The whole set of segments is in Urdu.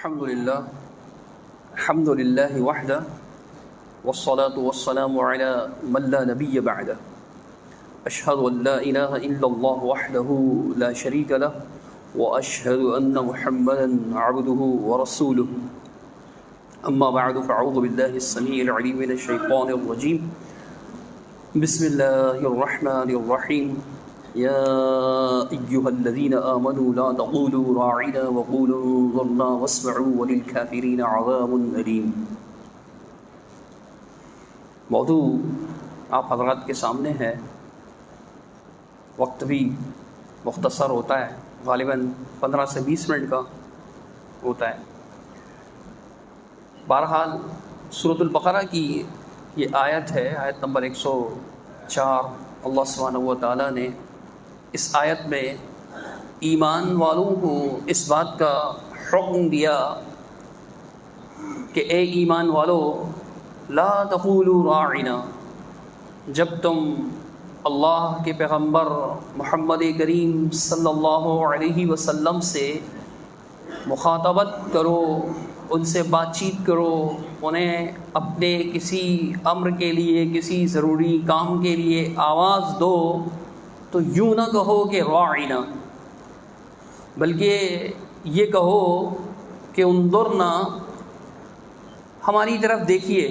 الحمد لله وحده والصلاة والسلام على من لا نبي بعده أشهد أن لا إله إلا الله وحده لا شريك له وأشهد أن محمدا عبده ورسوله أما بعد فأعوذ بالله السميع العليم من الشيطان الرجيم بسم الله الرحمن الرحيم يا أيها الذين آمنوا لا تقولوا راعنا وقولوا انظرنا واسمعوا وللكافرين عذاب أليم۔ موضوع آپ حضرات کے سامنے ہے، وقت بھی مختصر ہوتا ہے، غالباً 15 سے 20 منٹ کا ہوتا ہے۔ بہرحال سورۃ البقرہ کی یہ آیت ہے، آیت نمبر 104۔ اللہ سبحانہ و تعالیٰ نے اس آیت میں ایمان والوں کو اس بات کا حکم دیا کہ اے ایمان والو لا تقولوا راعنا، جب تم اللہ کے پیغمبر محمد کریم صلی اللہ علیہ وسلم سے مخاطبت کرو، ان سے بات چیت کرو، انہیں اپنے کسی امر کے لیے، کسی ضروری کام کے لیے آواز دو، تو یوں نہ کہو کہ راعنا، بلکہ یہ کہو کہ انظرنا، ہماری طرف دیکھیے،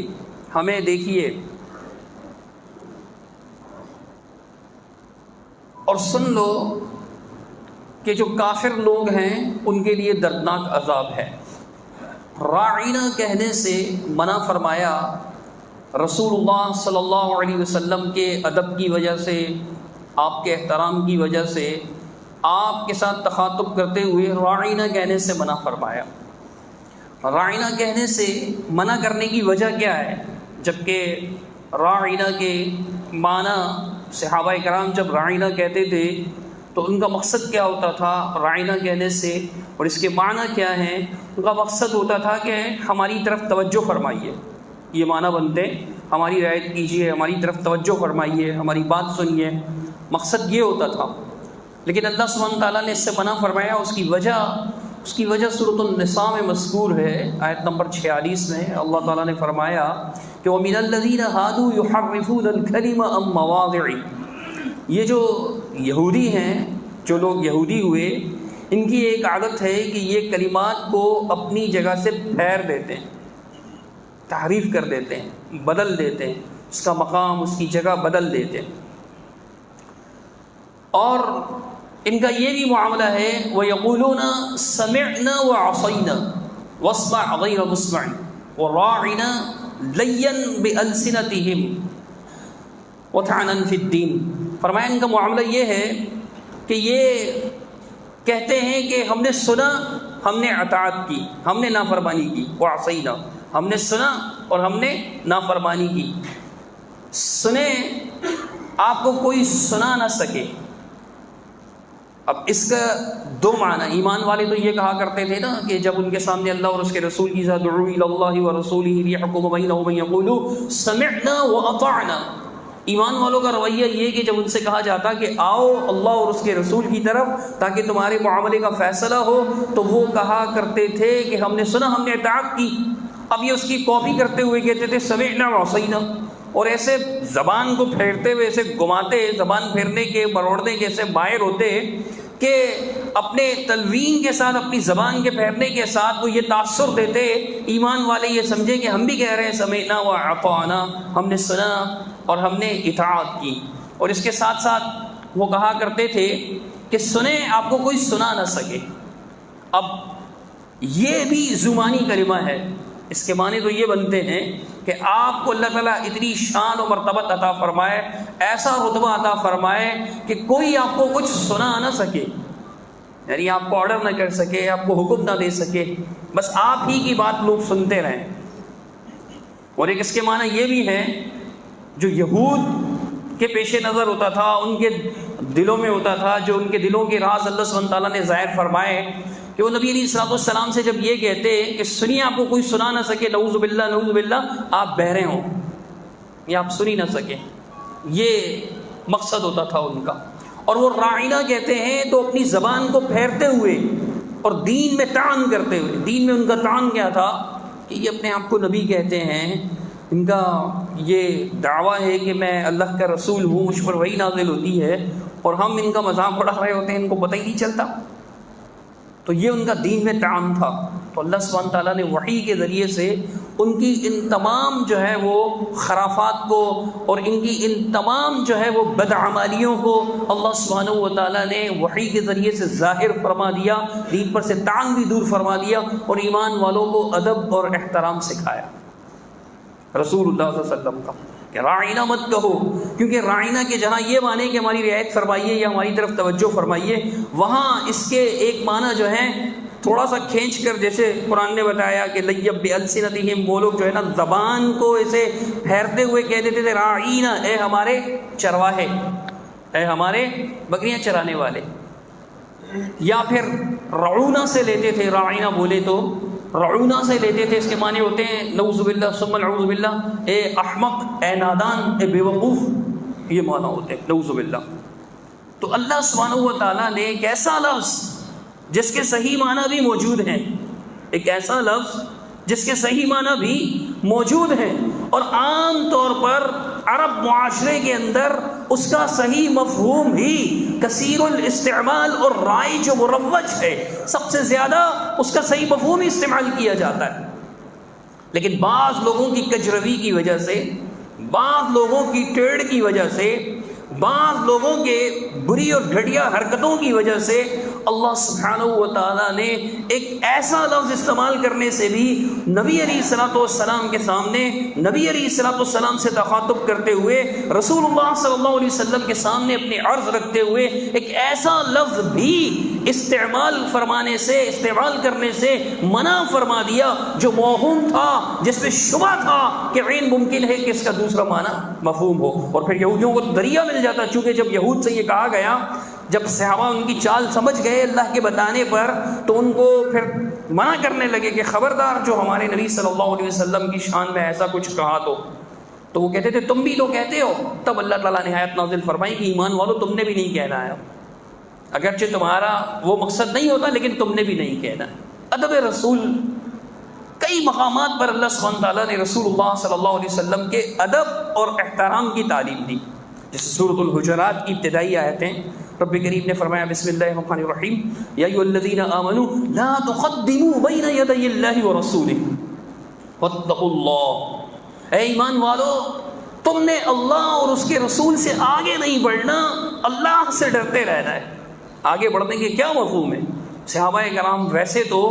ہمیں دیکھیے اور سن لو کہ جو کافر لوگ ہیں ان کے لیے دردناک عذاب ہے۔ راعنا کہنے سے منع فرمایا رسول اللہ صلی اللہ علیہ وسلم کے ادب کی وجہ سے، آپ کے احترام کی وجہ سے، آپ کے ساتھ تخاطب کرتے ہوئے راعنا کہنے سے منع فرمایا۔ راعنا کہنے سے منع کرنے کی وجہ کیا ہے؟ جبکہ راعنا کے معنی صحابہ کرام جب راعنا کہتے تھے تو ان کا مقصد کیا ہوتا تھا راعنا کہنے سے، اور اس کے معنی کیا ہیں؟ ان کا مقصد ہوتا تھا کہ ہماری طرف توجہ فرمائیے، یہ معنی بنتے ہماری رعایت کیجیے، ہماری طرف توجہ فرمائیے، ہماری بات سنیے، مقصد یہ ہوتا تھا۔ لیکن اللہ سبحانہ تعالیٰ نے اس سے منع فرمایا۔ اس کی وجہ سورۃ النساء میں مذکور ہے، آیت نمبر 46 میں اللہ تعالیٰ نے فرمایا کہ وَمِنَ الَّذِينَ هَادُوا يُحَرِّفُونَ الْكَلِمَ عَن مَّوَاضِعِهِ، یہ جو یہودی ہیں، جو لوگ یہودی ہوئے، ان کی ایک عادت ہے کہ یہ کلمات کو اپنی جگہ سے پھیر دیتے ہیں، تحریف کر دیتے ہیں، بدل دیتے ہیں، اس کا مقام، اس کی جگہ بدل دیتے ہیں۔ اور ان کا یہ بھی معاملہ ہے وَيَقُولُونَ سَمِعْنَا وَعَصَيْنَا وَاسْمَعْ غَيْرَ مُسْمَعٍ وَرَاعِنَا لَيًّا بِأَلْسِنَتِهِمْ وَطَعْنًا فِي الدِّينِ۔ فرمایا ان کا معاملہ یہ ہے کہ یہ کہتے ہیں کہ ہم نے سنا، ہم نے اطاعت کی، ہم نے نافرمانی کی، وَعَصَيْنَا، ہم نے سنا اور ہم نے نافرمانی کی۔ سنیں، آپ کو کوئی سنا نہ سکے۔ اب اس کا دو معنی، ایمان والے تو یہ کہا کرتے تھے نا کہ جب ان کے سامنے اللہ اور اس کے رسول کی ذات دعوا الی اللہ ورسولہ لیحکم بینہم ان یقولوا سمعنا واطعنا، ایمان والوں کا رویہ یہ کہ جب ان سے کہا جاتا کہ آؤ اللہ اور اس کے رسول کی طرف تاکہ تمہارے معاملے کا فیصلہ ہو، تو وہ کہا کرتے تھے کہ ہم نے سنا، ہم نے اطاعت کی۔ اب یہ اس کی کاپی کرتے ہوئے کہتے تھے سمعنا وعصینا، اور ایسے زبان کو پھیرتے ہوئے، ایسے گھماتے، زبان پھیرنے کے، مروڑنے کے ایسے ماہر ہوتے کہ اپنے تلوین کے ساتھ، اپنی زبان کے پھیرنے کے ساتھ وہ یہ تاثر دیتے، ایمان والے یہ سمجھے کہ ہم بھی کہہ رہے ہیں سمعنا واطعنا، ہم نے سنا اور ہم نے اطاعت کی۔ اور اس کے ساتھ ساتھ وہ کہا کرتے تھے کہ سنیں، آپ کو کوئی سنا نہ سکے۔ اب یہ بھی زمانی کلمہ ہے، اس کے معنی تو یہ بنتے ہیں کہ آپ کو اللہ تعالیٰ اتنی شان و مرتبت عطا فرمائے، ایسا رتبہ عطا فرمائے کہ کوئی آپ کو کچھ سنا نہ سکے، یعنی آپ کو آرڈر نہ کر سکے، آپ کو حکم نہ دے سکے، بس آپ ہی کی بات لوگ سنتے رہیں۔ اور ایک اس کے معنی یہ بھی ہے جو یہود کے پیش نظر ہوتا تھا، ان کے دلوں میں ہوتا تھا، جو ان کے دلوں کے راز اللہ سبحانہ تعالیٰ نے ظاہر فرمائے کہ وہ نبی علیہ الصلوۃ والسلام سے جب یہ کہتے کہ سنیے، آپ کو کوئی سنا نہ سکے، نعوذ باللہ نعوذ باللہ، آپ بہرے ہوں یا آپ سنی نہ سکیں، یہ مقصد ہوتا تھا ان کا۔ اور وہ راعنا کہتے ہیں تو اپنی زبان کو پھیرتے ہوئے اور دین میں طعن کرتے ہوئے. دین میں ان کا طعن کیا تھا کہ یہ اپنے آپ کو نبی کہتے ہیں, ان کا یہ دعویٰ ہے کہ میں اللہ کا رسول ہوں, مجھ پر وحی نازل ہوتی ہے, اور ہم ان کا مذاق اڑا رہے ہوتے ہیں, ان کو پتہ ہی نہیں چلتا. تو یہ ان کا دین میں طعن تھا. تو اللہ سبحانہ تعالیٰ نے وحی کے ذریعے سے ان کی ان تمام جو ہے وہ خرافات کو اور ان کی ان تمام جو ہے وہ بدعمالیوں کو اللہ سبحانہ و تعالیٰ نے وحی کے ذریعے سے ظاہر فرما دیا, دین پر سے طعن بھی دور فرما دیا, اور ایمان والوں کو ادب اور احترام سکھایا رسول اللہ صلی اللہ علیہ وسلم کا کہ راعینہ مت کہو, کیونکہ راعینہ کے جہاں یہ معنی کہ ہماری رعایت فرمائیے یا ہماری طرف توجہ فرمائیے, وہاں اس کے ایک معنی جو ہے تھوڑا سا کھینچ کر, جیسے قرآن نے بتایا کہ لیب بِأَلْسِنَتِهِمْ, وہ لوگ جو ہے نا زبان کو ایسے پھیرتے ہوئے کہہ دیتے تھے راعینہ, اے ہمارے چرواہے, اے ہمارے بکریاں چرانے والے. یا پھر رعونہ سے لیتے تھے, راعینہ بولے تو رعونہ سے لیتے تھے, اس کے معنی ہوتے ہیں نعوذ باللہ ثم نعوذ باللہ, اے احمق, اے نادان, اے بے وقوف, یہ معنی ہوتے ہیں نعوذ باللہ. تو اللہ سبحانہ و تعالیٰ نے ایک ایسا لفظ جس کے صحیح معنی بھی موجود ہیں, ایک ایسا لفظ جس کے صحیح معنی بھی موجود ہیں, اور عام طور پر عرب معاشرے کے اندر اس کا صحیح مفہوم ہی کثیر الاستعمال اور رائج و مروج ہے, سب سے زیادہ اس کا صحیح مفہوم ہی استعمال کیا جاتا ہے. لیکن بعض لوگوں کی کجروی کی وجہ سے, بعض لوگوں کی ٹیڑھ کی وجہ سے, بعض لوگوں کے بری اور گھٹیا حرکتوں کی وجہ سے اللہ سبحانہ و تعالیٰ نے ایک ایسا لفظ استعمال کرنے سے بھی نبی علیہ الصلوۃ والسلام کے سامنے, نبی علیہ الصلوۃ والسلام سے تخاطب کرتے ہوئے, رسول اللہ صلی اللہ علیہ وسلم کے سامنے اپنی عرض رکھتے ہوئے ایک ایسا لفظ بھی استعمال فرمانے سے, استعمال کرنے سے منع فرما دیا جو موہوم تھا, جس میں شبہ تھا کہ عین ممکن ہے کہ اس کا دوسرا معنی مفہوم ہو. اور پھر یہودیوں کو دریا مل جاتا, چونکہ جب یہود سے یہ کہا گیا, جب صحابہ ان کی چال سمجھ گئے اللہ کے بتانے پر, تو ان کو پھر منع کرنے لگے کہ خبردار جو ہمارے نبی صلی اللہ علیہ وسلم کی شان میں ایسا کچھ کہا تو وہ کہتے تھے تم بھی تو کہتے ہو. تب اللہ تعالیٰ نے آیت نازل فرمائی کہ ایمان والو تم نے بھی نہیں کہنا ہے, اگرچہ تمہارا وہ مقصد نہیں ہوتا لیکن تم نے بھی نہیں کہنا. ادب رسول, کئی مقامات پر اللہ سبحانہ تعالیٰ نے رسول اللہ صلی اللہ علیہ وسلم کے ادب اور احترام کی تعلیم دی. جیسے سورۃ الحجرات کی ابتدائی آیتیں رب کریم نے فرمایا بسم اللہ الرحمن الرحیم یا ایھا الذین آمنوا لا تقدموا بین یدی اللہ ورسولہ واتقوا اللہ, اے ایمان والو تم نے اللہ اور اس کے رسول سے آگے نہیں بڑھنا, اللہ سے ڈرتے رہنا ہے. آگے بڑھنے کے کیا مفہوم ہے؟ صحابہ کرام ویسے تو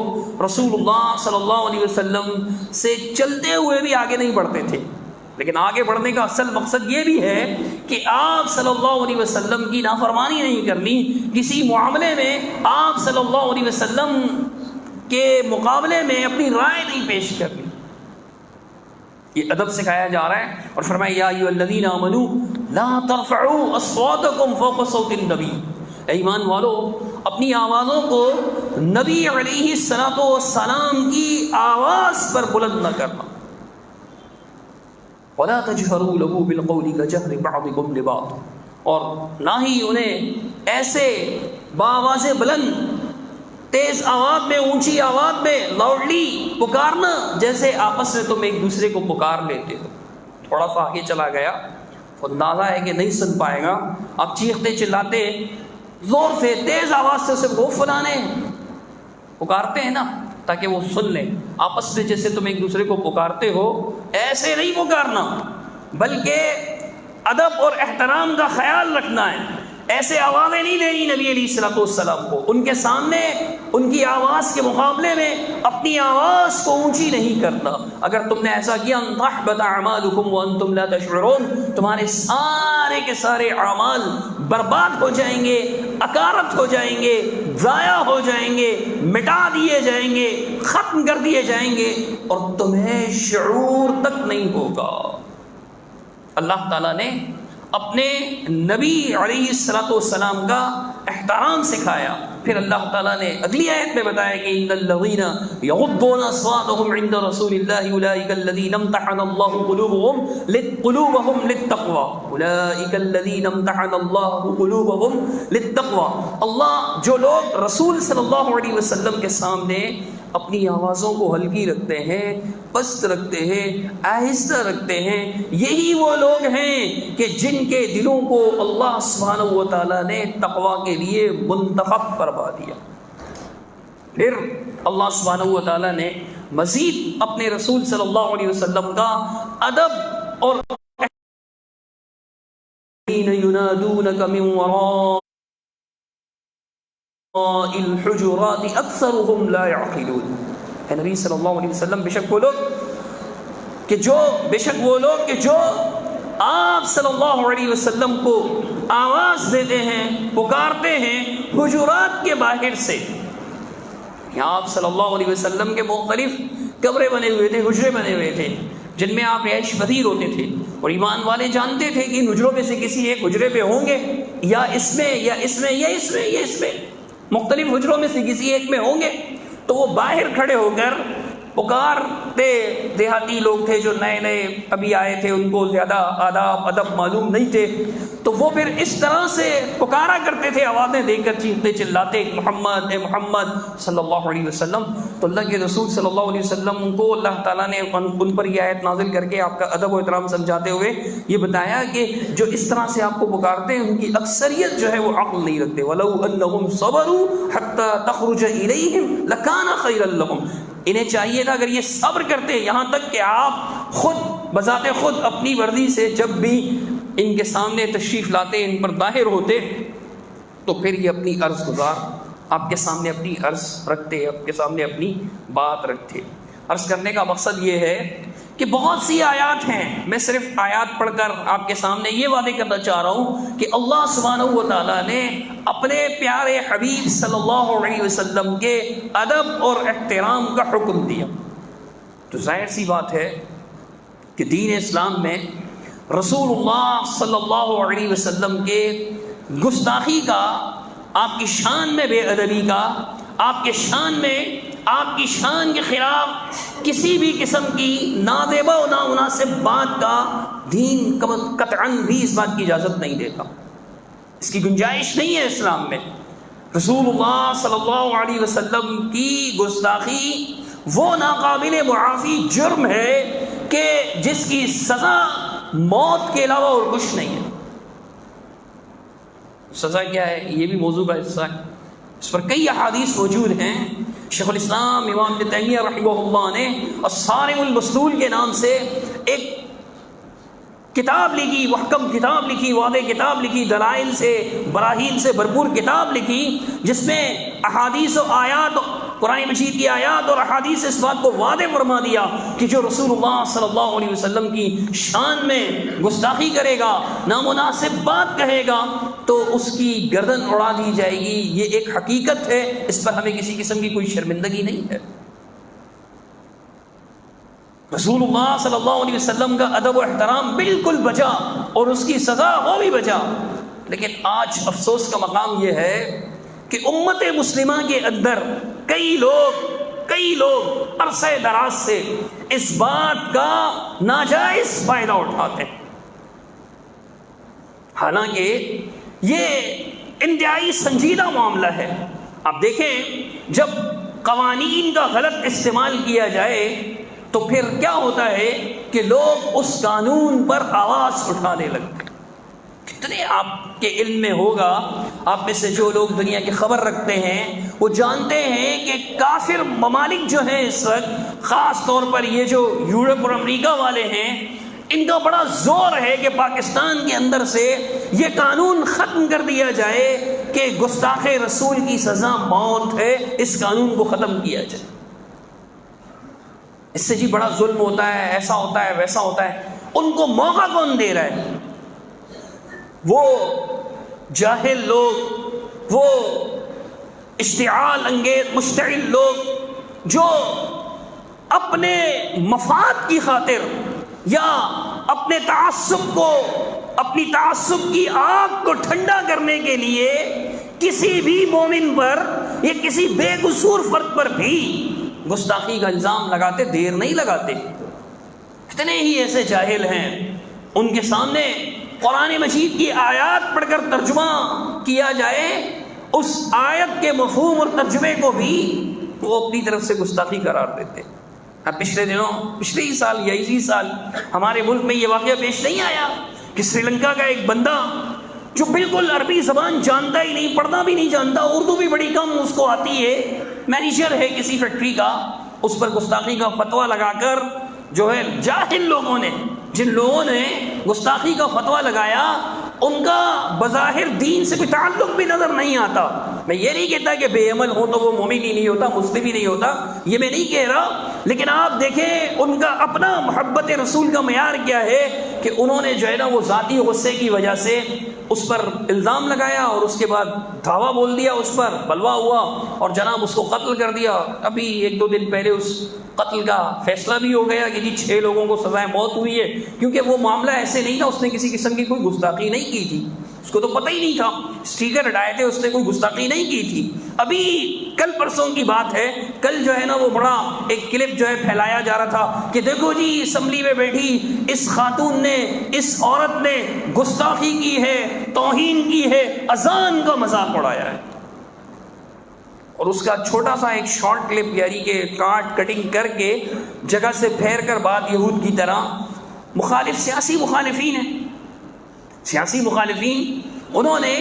رسول اللہ صلی اللہ علیہ وسلم سے چلتے ہوئے بھی آگے نہیں بڑھتے تھے, لیکن آگے بڑھنے کا اصل مقصد یہ بھی ہے کہ آپ صلی اللہ علیہ وسلم کی نافرمانی نہیں کرنی, کسی معاملے میں آپ صلی اللہ علیہ وسلم کے مقابلے میں اپنی رائے نہیں پیش کرنی. یہ ادب سکھایا جا رہا ہے. اور فرمایا یا ایھا الذین آمنوا لا ترفعوا اصواتکم فوق صوت النبی, اے ایمان والو اپنی آوازوں کو نبی علیہ الصلوۃ والسلام کی آواز پر بلند نہ کرنا. وَلَا تَجْهَرُوا لَهُ بِالْقَوْلِ كَجَهْرِ بَعْضِكُمْ لِبَعْضٍ, اور نہ ہی انہیں ایسے بآواز بلند, تیز آواز میں, اونچی آواز میں, لاؤڈلی پکارنا جیسے آپس میں تم ایک دوسرے کو پکار لیتے ہو. تھوڑا سا آگے چلا گیا, اندازہ ہے کہ نہیں سن پائے گا, آپ چیختے چلاتے زور سے تیز آواز سے اسے وہ فلانے پکارتے ہیں نا تاکہ وہ سن لیں. آپس میں جیسے تم ایک دوسرے کو پکارتے ہو ایسے نہیں پکارنا, بلکہ ادب اور احترام کا خیال رکھنا ہے. ایسے آوازیں نہیں دینی نبی علیہ الصلوۃ والسلام کو, ان کے سامنے ان کی آواز کے مقابلے میں اپنی آواز کو اونچی نہیں کرنا. اگر تم نے ایسا کیا تحبط اعمالکم وانتم لا تشعرون, تمہارے سارے کے سارے اعمال برباد ہو جائیں گے, اکارت ہو جائیں گے, ضائع ہو جائیں گے, مٹا دیے جائیں گے, ختم کر دیے جائیں گے, اور تمہیں شعور تک نہیں ہوگا. اللہ تعالیٰ نے اپنے نبی علیہ الصلوۃ والسلام کا احترام سکھایا, پھر اللہ تعالیٰ نے اگلی آیت میں بتایا کہ ان الذین یغضون اصواتهم عند رسول اللہ اولئک الذین امتحن اللہ قلوبهم للتقوى اولئک الذین امتحن اللہ قلوبهم للتقوى. اللہ جو لوگ رسول صلی اللہ علیہ وسلم کے سامنے اپنی آوازوں کو ہلکی رکھتے ہیں، پست رکھتے ہیں، آہستہ رکھتے ہیں، یہی وہ لوگ ہیں کہ جن کے دلوں کو اللہ سبحانہ و تعالیٰ نے تقوی کے لیے منتخب فرما دیا. پھر اللہ سبحانہ و تعالیٰ نے مزید اپنے رسول صلی اللہ علیہ وسلم کا ادب اور ينادونك من وراء الحجرات اکثرهم لا يعقلون. اے نبی صلی اللہ علیہ وسلم بے شک وہ لوگ کہ جو آپ صلی اللہ علیہ وسلم کو آواز دیتے ہیں، پکارتے ہیں حجرات کے باہر سے. یہاں آپ صلی اللہ علیہ وسلم کے مختلف کمرے بنے ہوئے تھے، حجرے بنے ہوئے تھے جن میں آپ عیش پذیر ہوتے تھے، اور ایمان والے جانتے تھے کہ ان حجروں میں سے کسی ایک حجرے پہ ہوں گے، یا اس میں یا اس میں یا اس میں یا اس میں، مختلف حجروں میں سے کسی ایک میں ہوں گے. تو وہ باہر کھڑے ہو کر پکارتے. دیہاتی لوگ تھے جو نئے نئے ابھی آئے تھے، ان کو زیادہ آداب ادب معلوم نہیں تھے، تو وہ پھر اس طرح سے پکارا کرتے تھے، آوازیں دے کر چیختے چلاتے محمد اے محمد صلی اللہ علیہ وسلم. تو اللہ کے رسول صلی اللہ علیہ وسلم کو اللہ تعالیٰ نے ان پر یہ آیت نازل کر کے آپ کا ادب و احترام سمجھاتے ہوئے یہ بتایا کہ جو اس طرح سے آپ کو پکارتے ہیں ان کی اکثریت جو ہے وہ عقل نہیں رکھتے. وَلَوْ أَنَّهُمْ صَبَرُوا حَتَّى تَخْرُجَ إِلَيْهِمْ لَكَانَ خَيْرًا لَهُمْ. انہیں چاہیے تھا اگر یہ صبر کرتے یہاں تک کہ آپ خود بذات خود اپنی ورزی سے جب بھی ان کے سامنے تشریف لاتے، ان پر ظاہر ہوتے، تو پھر یہ اپنی عرض گزار آپ کے سامنے اپنی عرض رکھتے، آپ کے سامنے اپنی بات رکھتے. عرض کرنے کا مقصد یہ ہے کہ بہت سی آیات ہیں، میں صرف آیات پڑھ کر آپ کے سامنے یہ وعدے کرنا چاہ رہا ہوں کہ اللہ سبحانہ و تعالیٰ نے اپنے پیارے حبیب صلی اللہ علیہ وسلم کے ادب اور احترام کا حکم دیا. تو ظاہر سی بات ہے کہ دین اسلام میں رسول اللہ صلی اللہ علیہ وسلم کے گستاخی کا، آپ کی شان میں بے ادبی کا، آپ کی شان کے خلاف کسی بھی قسم کی نازیبا و نامناسب بات کا دین قطعاً بھی اس بات کی اجازت نہیں دیتا. اس کی گنجائش نہیں ہے اسلام میں. رسول اللہ صلی اللہ علیہ وسلم کی گستاخی وہ ناقابل معافی جرم ہے کہ جس کی سزا موت کے علاوہ اور کچھ نہیں ہے. سزا کیا ہے یہ بھی موضوع کا حصہ ہے، اس پر کئی احادیث موجود ہیں. شیخ الاسلام امام ابن تیمیہ رحمہ اللہ نے الصارم المسلول کے نام سے ایک کتاب لکھی، محکم کتاب لکھی، واضح کتاب لکھی، دلائل سے براہین سے بھرپور کتاب لکھی، جس میں احادیث و آیات، قرآن مجید کی آیات اور احادیث سے اس بات کو واضح فرما دیا کہ جو رسول اللہ صلی اللہ علیہ وسلم کی شان میں گستاخی کرے گا، نامناسب بات کہے گا، تو اس کی گردن اڑا دی جائے گی. یہ ایک حقیقت ہے، اس پر ہمیں کسی قسم کی کوئی شرمندگی نہیں ہے. رسول اللہ صلی اللہ علیہ وسلم کا ادب و احترام بالکل بجا اور اس کی سزا وہ بھی بجا. لیکن آج افسوس کا مقام یہ ہے کہ امت مسلمہ کے اندر کئی لوگ عرصہ دراز سے اس بات کا ناجائز فائدہ اٹھاتے ہیں، حالانکہ یہ انتہائی سنجیدہ معاملہ ہے. آپ دیکھیں جب قوانین کا غلط استعمال کیا جائے تو پھر کیا ہوتا ہے کہ لوگ اس قانون پر آواز اٹھانے لگتے. کتنے آپ کے علم میں ہوگا، آپ میں سے جو لوگ دنیا کی خبر رکھتے ہیں وہ جانتے ہیں کہ کافر ممالک جو ہیں اس وقت، خاص طور پر یہ جو یورپ اور امریکہ والے ہیں، ان کا بڑا زور ہے کہ پاکستان کے اندر سے یہ قانون ختم کر دیا جائے کہ گستاخ رسول کی سزا موت ہے، اس قانون کو ختم کیا جائے. اس سے جی بڑا ظلم ہوتا ہے، ایسا ہوتا ہے ویسا ہوتا ہے. ان کو موقع کون دے رہا ہے؟ وہ جاہل لوگ، وہ اشتعال انگیز مشتعل لوگ جو اپنے مفاد کی خاطر یا اپنے تعصب کی آگ کو ٹھنڈا کرنے کے لیے کسی بھی مومن پر یا کسی بے قصور فرد پر بھی گستاخی کا الزام لگاتے دیر نہیں لگاتے. اتنے ہی ایسے جاہل ہیں، ان کے سامنے قرآن مجید کی آیات پڑھ کر ترجمہ کیا جائے، اس آیت کے مفہوم اور ترجمے کو بھی وہ اپنی طرف سے گستاخی قرار دیتے. اب پچھلے ہی سال یا اسی سال ہمارے ملک میں یہ واقعہ پیش نہیں آیا کہ سری لنکا کا ایک بندہ جو بالکل عربی زبان جانتا ہی نہیں، پڑھنا بھی نہیں جانتا، اردو بھی بڑی کم اس کو آتی ہے، مینیجر ہے کسی فیکٹری کا، اس پر گستاخی کا فتویٰ لگا کر جو ہے جاہل لوگوں نے، جن لوگوں نے گستاخی کا فتویٰ لگایا ان کا بظاہر دین سے کوئی تعلق بھی نظر نہیں آتا. میں یہ نہیں کہتا کہ بے عمل ہو تو وہ مومن ہی نہیں ہوتا، مسلم ہی نہیں ہوتا، یہ میں نہیں کہہ رہا، لیکن آپ دیکھیں ان کا اپنا محبت رسول کا معیار کیا ہے کہ انہوں نے جو ہے نا وہ ذاتی غصے کی وجہ سے اس پر الزام لگایا اور اس کے بعد دعویٰ بول دیا، اس پر بلوا ہوا اور جناب اس کو قتل کر دیا. ابھی 1-2 دن پہلے اس قتل کا فیصلہ بھی ہو گیا کہ جی 6 لوگوں کو سزائے موت ہوئی ہے، کیونکہ وہ معاملہ ایسے نہیں تھا، اس نے کسی قسم کی کوئی گستاخی نہیں کی تھی، اس کو تو پتہ ہی نہیں تھا، اسٹیکر ہٹائے تھے، اس نے کوئی گستاخی نہیں کی تھی. ابھی کل پرسوں کی بات ہے، کل جو ہے نا وہ بڑا ایک کلپ جو ہے پھیلایا جا رہا تھا کہ دیکھو جی اسمبلی میں بیٹھی اس خاتون نے، اس عورت نے گستاخی کی ہے، توہین کی ہے، اذان کا مذاق اڑایا ہے. اور اس کا چھوٹا سا ایک شارٹ کلپ یعنی کہ کٹنگ کر کے جگہ سے پھیر کر بات یہود کی طرح مخالف سیاسی مخالفین ہیں، سیاسی مخالفین انہوں نے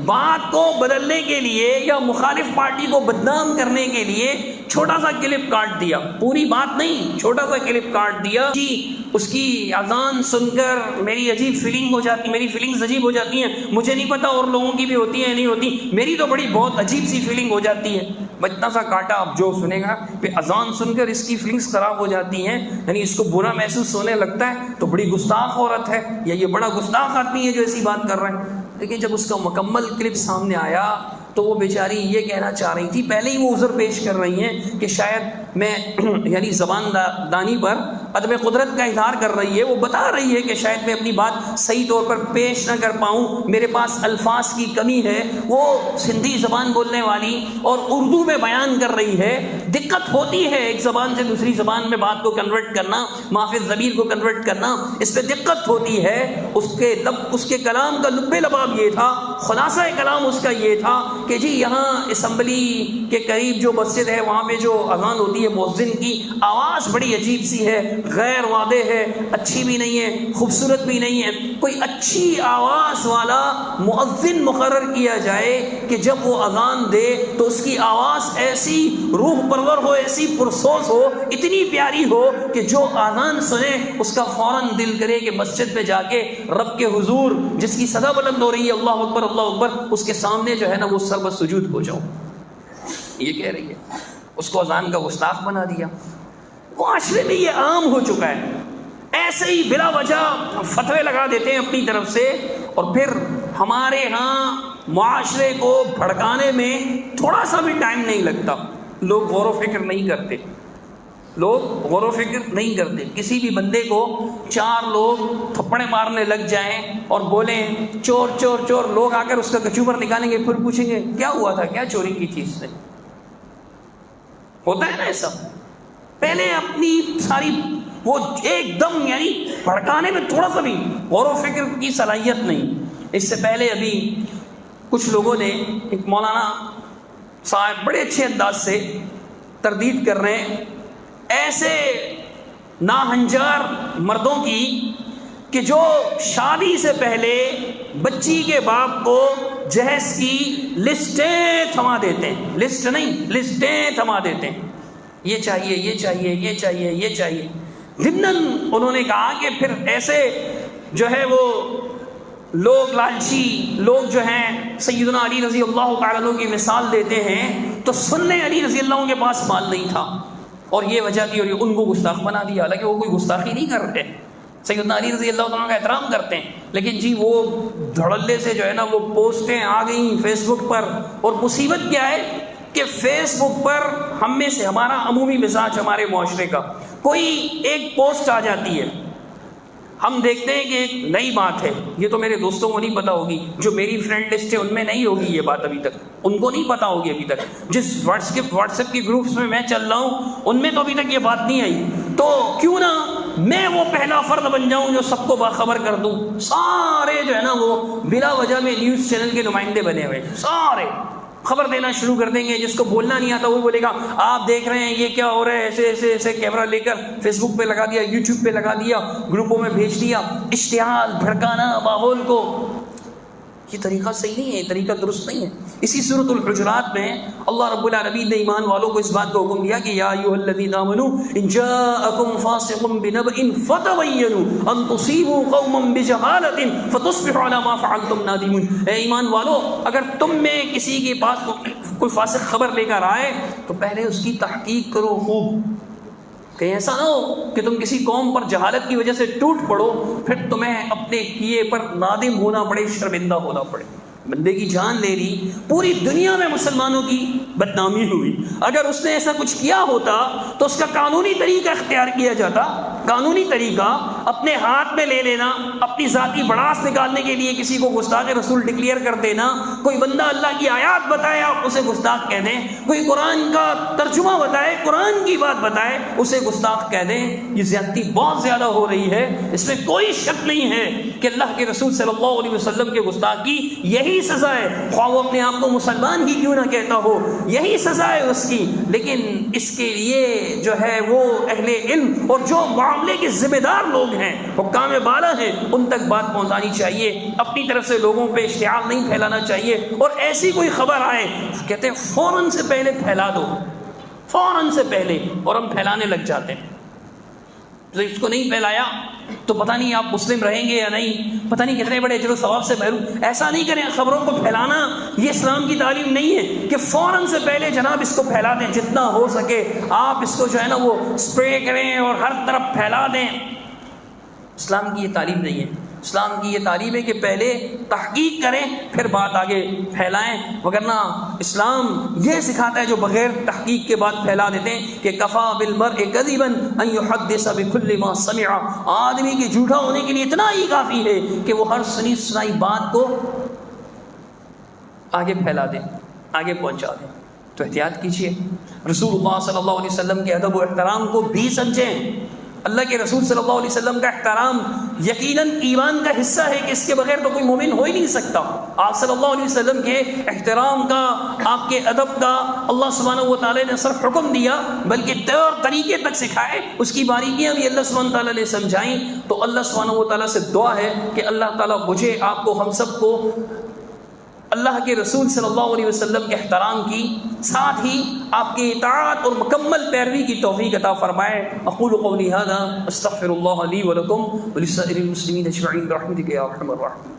بات کو بدلنے کے لیے یا مخالف پارٹی کو بدنام کرنے کے لیے چھوٹا سا کلپ کاٹ دیا، پوری بات نہیں، چھوٹا سا کلپ کاٹ دیا. جی اس کی اذان سن کر میری عجیب فیلنگ ہو جاتی، میری فیلنگز عجیب ہو جاتی ہیں، مجھے نہیں پتا اور لوگوں کی بھی ہوتی ہیں نہیں ہوتی، میری تو بڑی بہت عجیب سی فیلنگ ہو جاتی ہے. اتنا سا کاٹا، اب جو سنے گا کہ اذان سن کر اس کی فیلنگز خراب ہو جاتی ہیں، یعنی اس کو برا محسوس ہونے لگتا ہے تو بڑی گستاخ عورت ہے یا یہ بڑا گستاخ آدمی ہے جو ایسی بات کر رہے ہیں. لیکن جب اس کا مکمل کلپ سامنے آیا تو وہ بیچاری یہ کہنا چاہ رہی تھی، پہلے ہی وہ عذر پیش کر رہی ہیں کہ شاید میں یعنی زبان دانی پر عدم قدرت کا اظہار کر رہی ہے، وہ بتا رہی ہے کہ شاید میں اپنی بات صحیح طور پر پیش نہ کر پاؤں، میرے پاس الفاظ کی کمی ہے. وہ سندھی زبان بولنے والی اور اردو میں بیان کر رہی ہے، دقت ہوتی ہے ایک زبان سے دوسری زبان میں بات کو کنورٹ کرنا، محفظ ضمیر کو کنورٹ کرنا، اس پہ دقت ہوتی ہے. اس کے کلام کا لب لباب یہ تھا، خلاصہ کلام اس کا یہ تھا کہ جی یہاں اسمبلی کے قریب جو مسجد ہے وہاں پہ جو اذان ہوتی ہے مؤذن کی آواز بڑی عجیب سی ہے، غیر واضح ہے، اچھی بھی نہیں ہے، خوبصورت بھی نہیں ہے، کوئی اچھی آواز والا مؤذن مقرر کیا جائے کہ جب وہ اذان دے تو اس کی آواز ایسی روح پرور ہو، ایسی پرسوز ہو، اتنی پیاری ہو کہ جو اذان سنے اس کا فوراً دل کرے کہ مسجد میں جا کے رب کے حضور جس کی صدا بلند ہو رہی ہے اللہ اکبر اللہ اکبر، اس کے سامنے جو ہے نا وہ سر سجود ہو جاؤ. یہ کہہ رہی ہے، اس کو اذان کا گستاخ بنا دیا. معاشرے میں یہ عام ہو چکا ہے، ایسے ہی بلا وجہ فتوے لگا دیتے ہیں اپنی طرف سے، اور پھر ہمارے ہاں معاشرے کو بھڑکانے میں تھوڑا سا بھی ٹائم نہیں لگتا. لوگ غور و فکر نہیں کرتے، لوگ غور و فکر نہیں کرتے. کسی بھی بندے کو 4 لوگ تھپڑے مارنے لگ جائیں اور بولیں چور چور چور، لوگ آ کر اس کا کچوبر نکالیں گے، پھر پوچھیں گے کیا ہوا تھا، کیا چوری کی تھی اس نے. ہوتا ہے نا ایسا. پہلے اپنی ساری وہ ایک دم یعنی بھڑکانے میں تھوڑا سا بھی غور و فکر کی صلاحیت نہیں. اس سے پہلے ابھی کچھ لوگوں نے، ایک مولانا صاحب بڑے اچھے انداز سے تردید کر رہے ہیں ایسے ناہنجار مردوں کی کہ جو شادی سے پہلے بچی کے باپ کو جہیز کی لسٹیں تھما دیتے ہیں، لسٹ نہیں لسٹیں تھما دیتے ہیں، یہ چاہیے یہ چاہیے یہ چاہیے یہ چاہیے. ضمناً انہوں نے کہا کہ پھر ایسے جو ہے وہ لوگ لالچی لوگ جو ہیں سیدنا علی رضی اللہ تعالیٰ عنہ کی مثال دیتے ہیں تو سننے علی رضی اللہ عنہ کے پاس مال نہیں تھا اور یہ وجہ تھی اور یہ ان کو گستاخ بنا دیا. حالانکہ وہ کوئی گستاخی نہیں کر رہے، سیدنا علی رضی اللہ عنہ کا احترام کرتے ہیں، لیکن جی وہ دھڑلے سے جو ہے نا وہ پوسٹیں آ گئیں فیس بک پر. اور مصیبت کیا ہے کہ فیس بک پر ہم میں سے، ہمارا عمومی مزاج ہمارے معاشرے کا، کوئی ایک پوسٹ آ جاتی ہے ہم دیکھتے ہیں کہ ایک نئی بات ہے، یہ تو میرے دوستوں کو نہیں پتا ہوگی، جو میری فرینڈ لسٹ ہے ان میں نہیں ہوگی یہ بات ابھی تک، ان کو نہیں پتا ہوگی ابھی تک، جس واٹس ایپ کے گروپس میں میں چل رہا ہوں ان میں تو ابھی تک یہ بات نہیں آئی، تو کیوں نہ میں وہ پہلا فرد بن جاؤں جو سب کو باخبر کر دوں۔ سارے جو ہے نا وہ بلا وجہ میں نیوز چینل کے نمائندے بنے ہوئے، سارے خبر دینا شروع کر دیں گے، جس کو بولنا نہیں آتا وہ بولے گا آپ دیکھ رہے ہیں یہ کیا ہو رہا ہے، ایسے ایسے ایسے کیمرہ لے کر فیس بک پہ لگا دیا، یوٹیوب پہ لگا دیا، گروپوں میں بھیج دیا، اشتعال بھڑکانا ماحول کو۔ یہ طریقہ صحیح نہیں ہے، یہ طریقہ درست نہیں ہے۔ اسی سورۃ الحجرات میں اللہ رب العالمین نے ایمان والوں کو اس بات کا حکم دیا کہ یا ایھا الذین آمنوا ان جاءکم فاسق بنبأ فتبینوا ان تصیبوا قوما بجہالۃ فتصبحوا علی ما فعلتم نادمین۔ اے ایمان والو، اگر تم میں کسی کے پاس کوئی فاسق خبر لے کر آئے تو پہلے اس کی تحقیق کرو خوب، کہیں ایسا نہ ہو کہ تم کسی قوم پر جہالت کی وجہ سے ٹوٹ پڑو، پھر تمہیں اپنے کیے پر نادم ہونا پڑے، شرمندہ ہونا پڑے۔ بندے کی جان لے لی، پوری دنیا میں مسلمانوں کی بدنامی ہوئی۔ اگر اس نے ایسا کچھ کیا ہوتا تو اس کا قانونی طریقہ اختیار کیا جاتا، قانونی طریقہ اپنے ہاتھ میں لے لینا، اپنی ذاتی بڑاس نکالنے کے لیے کسی کو گستاخ رسول ڈکلیئر کر دینا، کوئی بندہ اللہ کی آیات بتائے آپ اسے گستاخ کہہ دیں، کوئی قرآن کا ترجمہ بتائے، قرآن کی بات بتائے اسے گستاخ کہہ دیں۔ یہ زیادتی بہت زیادہ ہو رہی ہے، اس میں کوئی شک نہیں ہے کہ اللہ کے رسول صلی اللہ علیہ وسلم کے گستاخ کی یہی سزا ہے، خواہ وہ اپنے آپ کو مسلمان ہی کیوں نہ کہتا ہو، یہی سزا ہے اس کی۔ لیکن اس کے لیے جو ہے وہ اہل علم اور جو معاملے کے ذمہ دار لوگ ہیں، حکام بالا ہیں، ان تک بات پہنچانی چاہیے، اپنی طرف سے لوگوں پہ اشتعال نہیں پھیلانا چاہیے۔ اور ایسی کوئی خبر آئے کہتے ہیں فوراً سے پہلے پھیلا دو، فوراً سے پہلے، اور ہم پھیلانے لگ جاتے ہیں۔ جو اس کو نہیں پھیلایا تو پتہ نہیں آپ مسلم رہیں گے یا نہیں، پتہ نہیں کتنے بڑے اجر و ثواب سے محروم۔ ایسا نہیں کریں، خبروں کو پھیلانا یہ اسلام کی تعلیم نہیں ہے کہ فوراً سے پہلے جناب اس کو پھیلا دیں، جتنا ہو سکے آپ اس کو جو ہے نا وہ اسپرے کریں اور ہر طرف پھیلا دیں۔ اسلام کی یہ تعلیم نہیں ہے۔ اسلام کی یہ تعلیم ہے کہ پہلے تحقیق کریں پھر بات آگے پھیلائیں، وگرنہ اسلام یہ سکھاتا ہے جو بغیر تحقیق کے بعد پھیلا دیتے ہیں کہ کفا بالمرء کذبا ان یحدث بكل ما سمع۔ آدمی کے جھوٹا ہونے کے لیے اتنا ہی کافی ہے کہ وہ ہر سنی سنائی بات کو آگے پھیلا دے، آگے پہنچا دے۔ تو احتیاط کیجیے، رسول اللہ صلی اللہ علیہ وسلم کے ادب و احترام کو بھی سمجھیں۔ اللہ کے رسول صلی اللہ علیہ وسلم کا احترام یقیناً ایمان کا حصہ ہے کہ اس کے بغیر تو کوئی مومن ہو ہی نہیں سکتا۔ آپ صلی اللہ علیہ وسلم کے احترام کا، آپ کے ادب کا اللہ سبحانہ و تعالیٰ نے صرف حکم دیا بلکہ طور طریقے تک سکھائے، اس کی باریکیاں بھی اللہ سبحانہ تعالیٰ نے سمجھائیں۔ تو اللہ سبحانہ و تعالیٰ سے دعا ہے کہ اللہ تعالیٰ مجھے، آپ کو، ہم سب کو اللہ کے رسول صلی اللہ علیہ وسلم کے احترام کی، ساتھ ہی آپ کی اطاعت اور مکمل پیروی کی توفیق عطا فرمائے۔ اقول قولی ھذا استغفر اللہ لی ولکم ولسائر المسلمین اجمعین برحمتک یا ارحم الراحمین۔